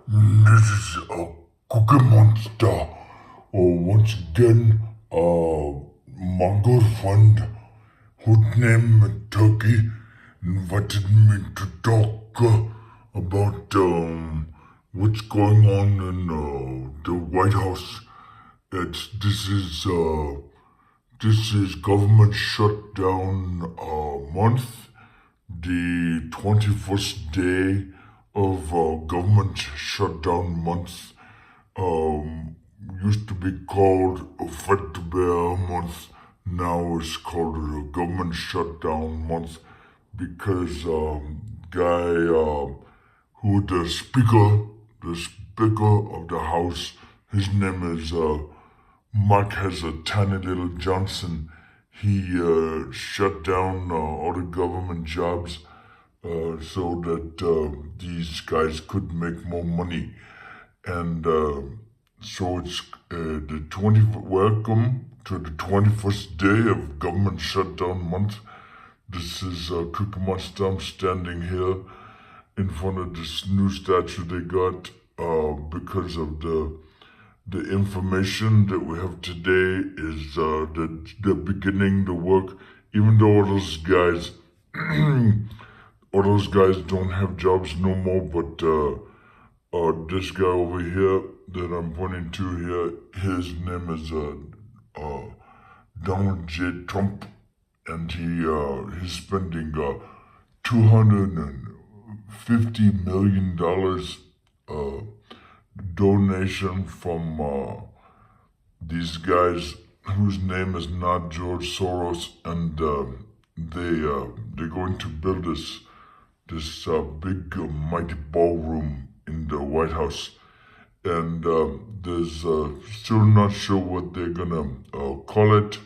This is a Cookie Monster. Once again, my girlfriend, whose name is Turkey, invited me to talk about what's going on in the White House. This is government shutdown month, the 21st day of government shutdown month. Used to be called a Fat Bear month. Now it's called a government shutdown month because guy who the speaker of the house, his name is Mark has a tiny little Johnson. He shut down all the government jobs so that these guys could make more money. And so it's welcome to the 21st day of government shutdown month. This is Cookie Monster. I'm standing here in front of this new statue they got because of the information that we have today is that they're beginning the work, even though all those guys don't have jobs no more, but this guy over here that I'm pointing to here, his name is Donald J. Trump, and he's spending $250 million donation from these guys whose name is not George Soros, and they're going to build this big mighty ballroom in the White House, and there's still not sure what they're gonna call it.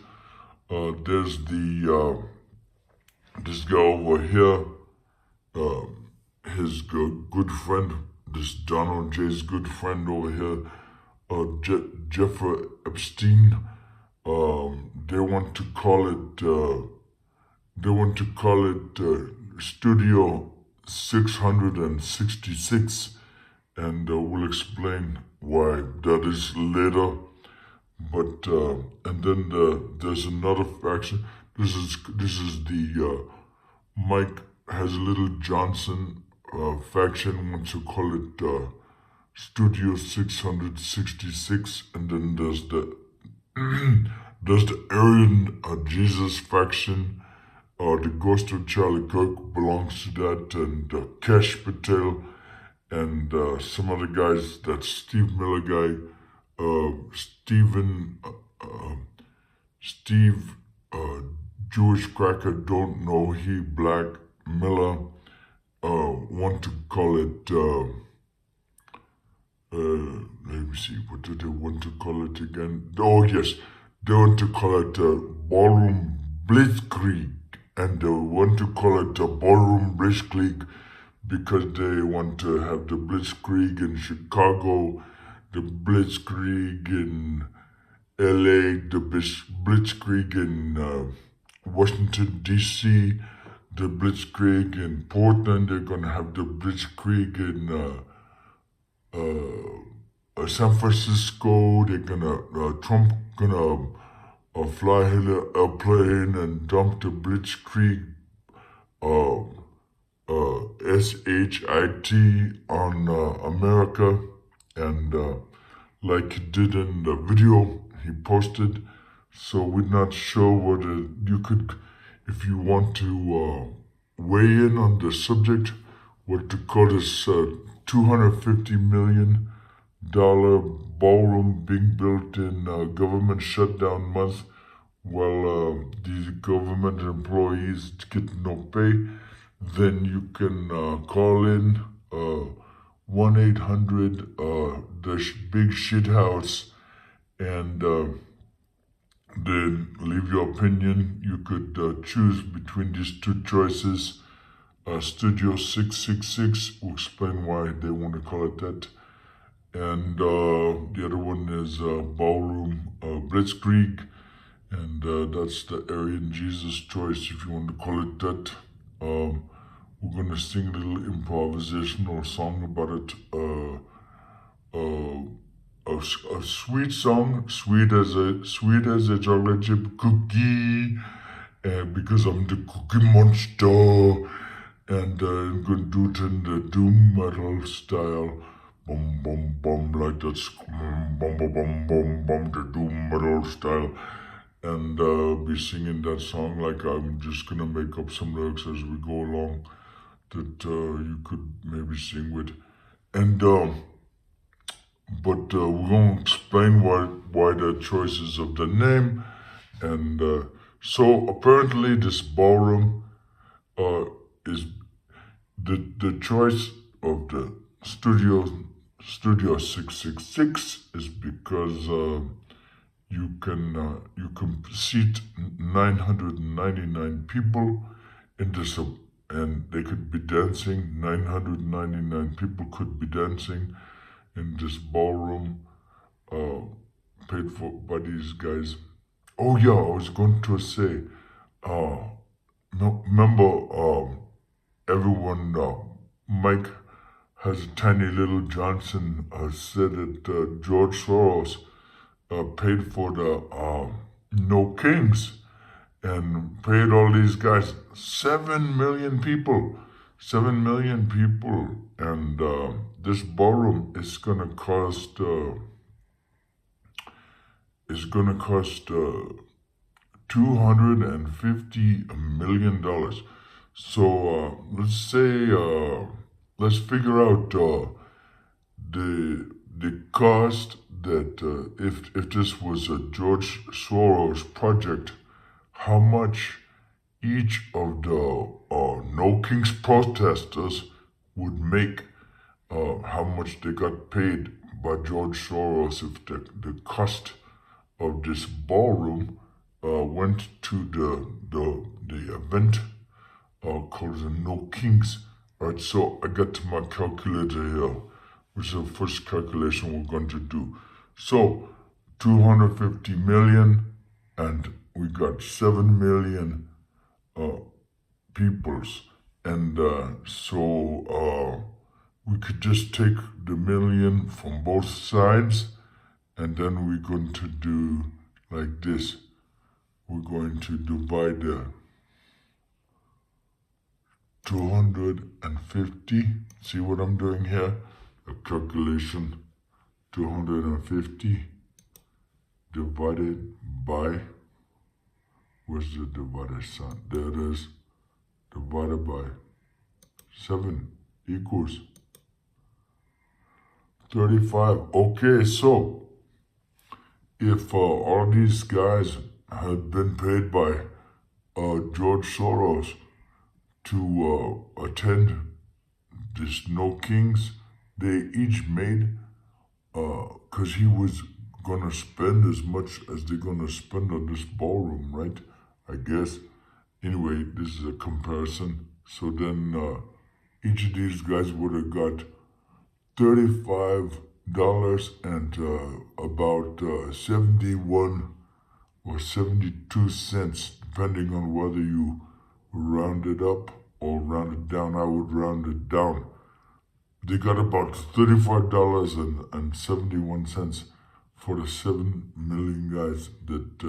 There's this guy over here, his good friend, this Donald J's good friend over here, Jeffrey Epstein. They want to call it Studio 666, and we'll explain why that is later. But and then there's another faction. This is the Mike has a little Johnson faction wants to call it Studio 666, and then there's the Aryan Jesus faction. The Ghost of Charlie Kirk belongs to that, and Cash Patel, and some other guys. That Steve Miller guy, Steve Jewish Cracker, don't know he Black Miller. Want to call it. Let me see. What do they want to call it again? Oh yes, they want to call it Ballroom Blitzkrieg. And they want to call it the Ballroom Blitzkrieg because they want to have the Blitzkrieg in Chicago, the Blitzkrieg in LA, the Blitzkrieg in Washington, D.C., the Blitzkrieg in Portland. They're going to have the Blitzkrieg in San Francisco. They're going to, Trump going to fly a airplane and dump the Blitzkrieg SHIT on America, and like he did in the video he posted. So we're not sure whether you could, if you want to weigh in on the subject, what to call this $250 million ballroom being built in government shutdown month, while these government employees get no pay. Then you can call in 1-800 the big shit house, and then leave your opinion. You could choose between these two choices. Studio 666 will explain why they want to call it that. And the other one is Ballroom Blitzkrieg, and that's the Aryan Jesus choice, if you want to call it that. We're going to sing a little improvisational song about it. a sweet song, sweet as a chocolate chip cookie, because I'm the Cookie Monster, and I'm gonna do it in the doom metal style. Bum bum bum, like that's bum bum bum bum bum, the doom metal style, and be singing that song like I'm just gonna make up some lyrics as we go along that you could maybe sing with, and but we're gonna explain why the choices of the name, and so apparently this ballroom is the choice of the Studio 666 is because you can seat 999 people in this, and they could be dancing. 999 people could be dancing in this ballroom, paid for by these guys. Oh yeah, I was going to say, no, remember, everyone, Mike has a tiny little Johnson said that George Soros paid for the No Kings and paid all these guys 7 million people, 7 million people, and this ballroom is gonna cost $250 million. So let's figure out the cost that if this was a George Soros project, how much each of the No Kings protesters would make, how much they got paid by George Soros if the cost of this ballroom went to the event called the No Kings. Alright, so I got my calculator here, which is the first calculation we're going to do. So 250 million, and we got 7 million peoples, and so we could just take the million from both sides, and then we're going to do like this. We're going to divide 250. See what I'm doing here? A calculation. 250 divided by, where's the divided sign? There it is. Divided by 7 equals 35. Okay, so if all these guys had been paid by George Soros to attend this No Kings, they each made, because he was gonna spend as much as they're gonna spend on this ballroom, right? I guess. Anyway, this is a comparison. So then each of these guys would have got $35 and about 71 or 72 cents, depending on whether you round it up or round it down. I would round it down. They got about $35.71 for the 7 million guys that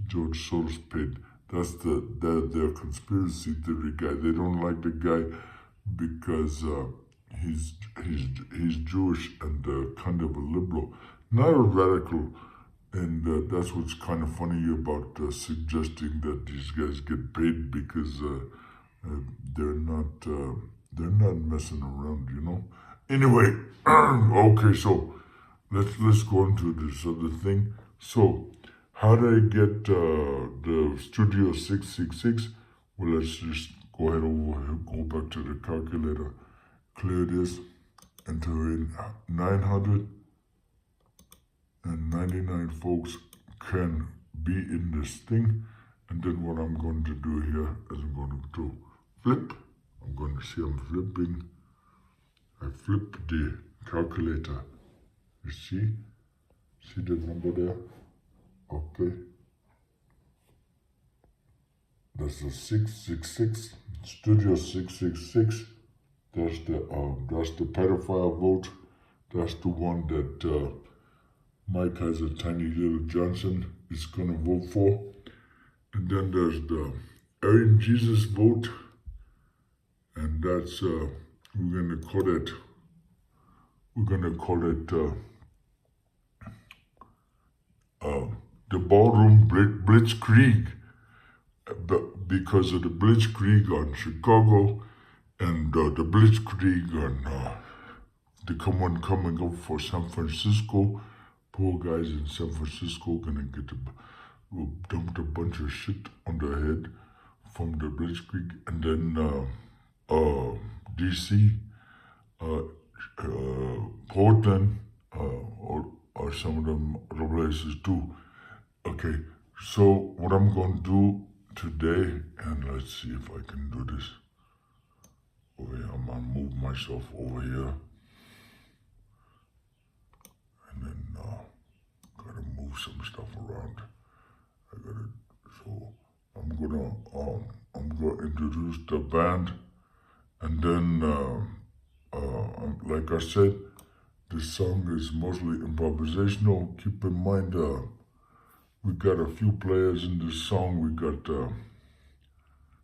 George Soros paid. That's their conspiracy theory guy. They don't like the guy because he's Jewish and kind of a liberal, not a radical. And that's what's kind of funny about suggesting that these guys get paid, because they're not messing around, you know. Anyway, okay, so let's go into this other thing. So how did I get the Studio 666? Well, let's just go ahead over here, go back to the calculator, clear this, enter in 999 folks can be in this thing. And then what I'm going to do here is I'm going to flip. I'm going to see I'm flipping. I flip the calculator. You see? See the number there? Okay. That's the 666, Studio 666. That's the pedophile vote. That's the one that Mike has a tiny little Johnson is gonna vote for. And then there's the Aaron Jesus vote, and that's we're gonna call it the Ballroom Blitzkrieg, because of the Blitzkrieg on Chicago and the Blitzkrieg on the coming up for San Francisco. Poor guys in San Francisco gonna get dumped a bunch of shit on their head from the Blitzkrieg, and then DC, Portland, or some of them other places too. Okay, so what I'm gonna do today, and let's see if I can do this. over here. I'm gonna move myself over here. And then gotta move some stuff around. So I'm gonna introduce the band, and then like I said, this song is mostly improvisational. Keep in mind we got a few players in this song. We got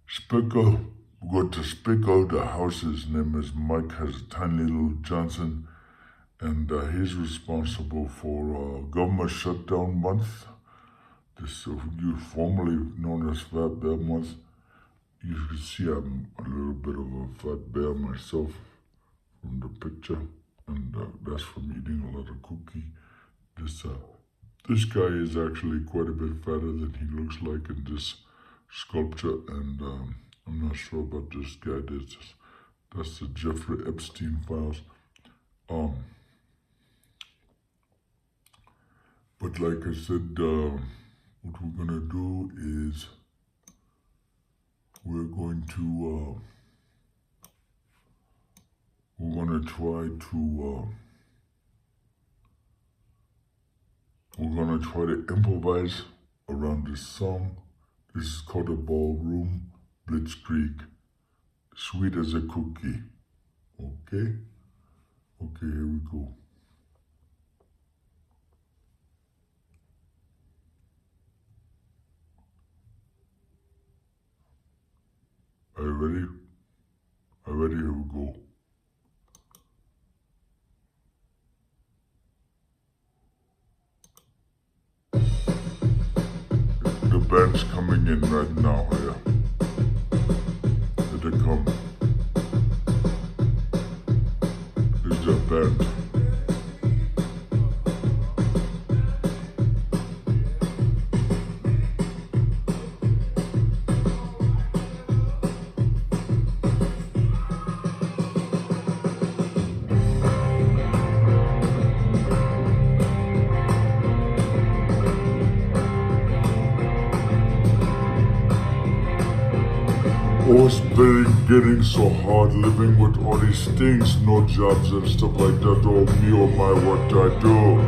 Spickle. We got the Spickle, the house's name is Mike, has a tiny little Johnson, and he's responsible for government shutdown month. This formerly known as Fat Bear month. You can see I'm a little bit of a fat bear myself from the picture, and that's from eating a lot of cookie. This guy is actually quite a bit fatter than he looks like in this sculpture, and I'm not sure about this guy. That's the Jeffrey Epstein files. But like I said, what we're gonna do is we're gonna try to improvise around this song. This is called a Ballroom Blitzkrieg, sweet as a cookie. Okay, here we go. Are you ready? Here we go. The band's coming in right now, yeah. Here they come. This is the band. Oh, it's been getting so hard living with all these things, no jobs and stuff like that. Oh me, oh my, what I do?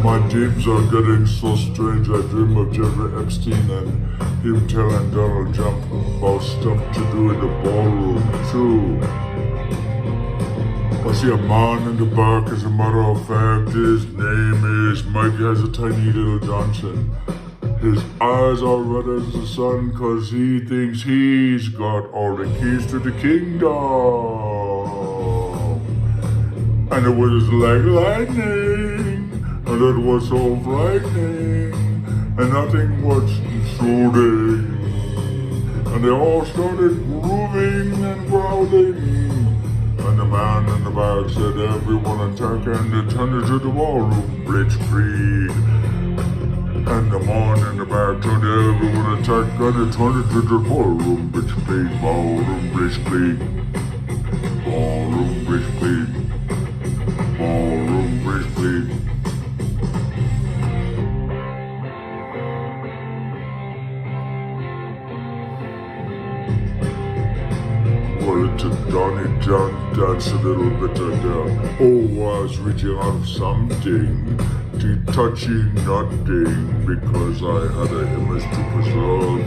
My dreams are getting so strange. I dream of Jeffrey Epstein and him telling Donald Trump about stuff to do in the ballroom too. I see a man in the back, as a matter of fact, his name is Mike, has a tiny little Johnson. His eyes are red as the sun, 'cause he thinks he's got all the keys to the kingdom. And it was like lightning, and it was so frightening, and nothing was intruding. And they all started grooving and growling. And the man in the back said, everyone attack, and they turned into the ballroom Blitzkrieg. And the man in the back turned everyone attack, and it turned into the ballroom Blitzkrieg, ballroom Blitzkrieg, ballroom Blitzkrieg, ballroom Blitzkrieg. Well, it took Donnie John dance a little bit there. Oh, I was reaching out of something to touching nothing, because I had an image to preserve.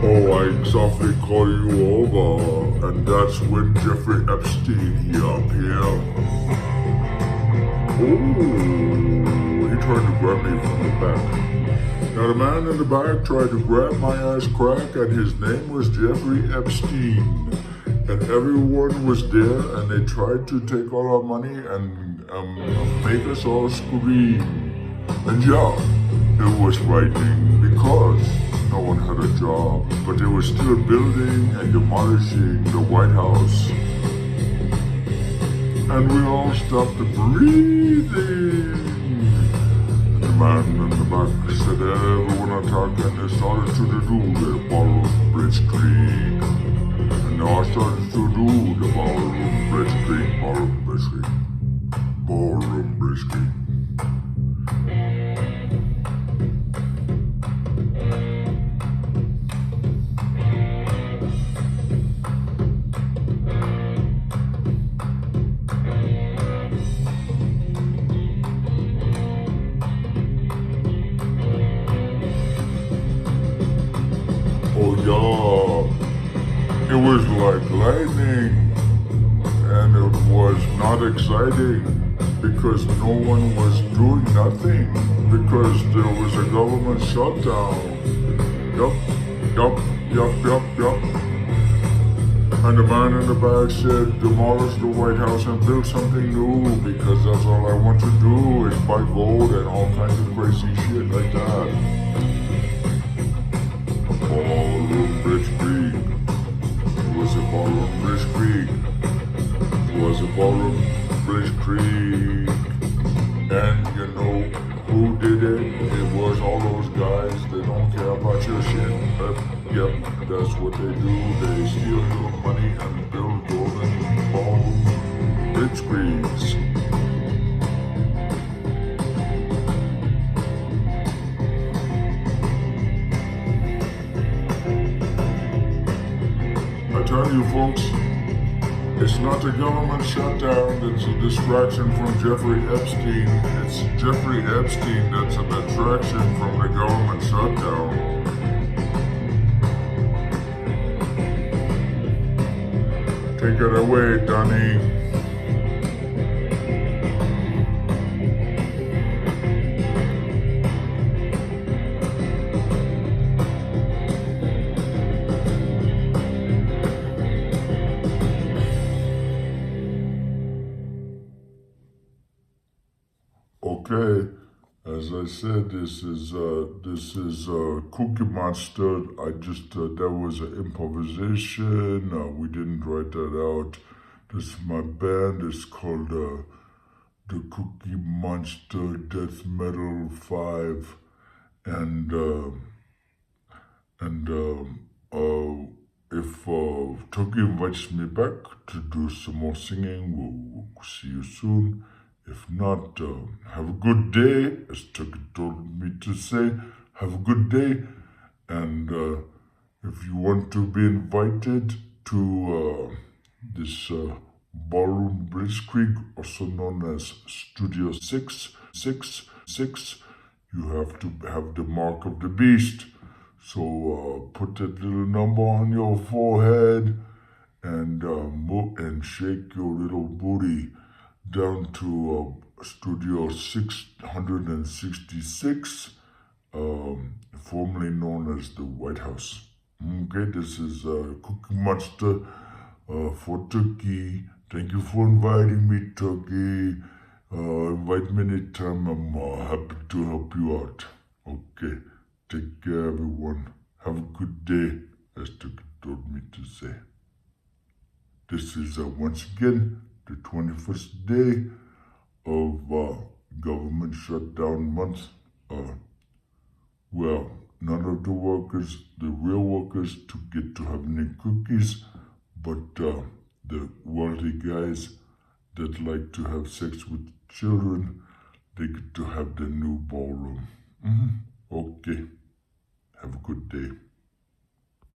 Oh, I softly call you over, and that's when Jeffrey Epstein he appeared. Oh, he tried to grab me from the back. Now the man in the back tried to grab my ass crack, and his name was Jeffrey Epstein. And everyone was there, and they tried to take all our money and make us all scream. And yeah, it was frightening because no one had a job, but they were still building and demolishing the White House. And we all stopped breathing. The man in the back said everyone attack, and they started to do the Ballroom Blitzkrieg. And now I started to do the Ballroom Blitzkrieg, Ballroom Blitzkrieg, Ballroom Blitzkrieg. Oh yeah, it was like lightning, and it was not exciting because no one was doing nothing because there was a government shutdown. Yup. And the man in the back said, demolish the White House and build something new because that's all I want to do is buy gold and all kinds of crazy shit like that. Ballroom Blitzkrieg. It was a Ballroom Blitzkrieg. It was a Ballroom Blitzkrieg. And you know who did it? It was all those guys that don't care about your shit. But yep, that's what they do. They steal your money and build golden ballroom Blitzkriegs. I tell you folks, it's not the government shutdown that's a distraction from Jeffrey Epstein. It's Jeffrey Epstein that's an attraction from the government shutdown. Take it away, Donnie. Okay, as I said, this is Cookie Monster. I just that was an improvisation. We didn't write that out. This is my band. It's called the Cookie Monster Death Metal 5, and if Turkey invites me back to do some more singing, we'll see you soon. If not, have a good day, as Turkey told me to say. Have a good day, and if you want to be invited to this Ballroom Blitzkrieg, also known as Studio 666, you have to have the mark of the beast. So put that little number on your forehead and shake your little booty down to Studio 666, formerly known as the White House. Okay, this is Cookie Monster for Turkey. Thank you for inviting me, Turkey. Invite me anytime. I'm happy to help you out. Okay, take care, everyone. Have a good day, as Turkey told me to say. This is once again the 21st day of government shutdown month. Well, none of the workers, the real workers, to get to have any cookies, but the wealthy guys that like to have sex with children, they get to have the new ballroom. Okay, have a good day.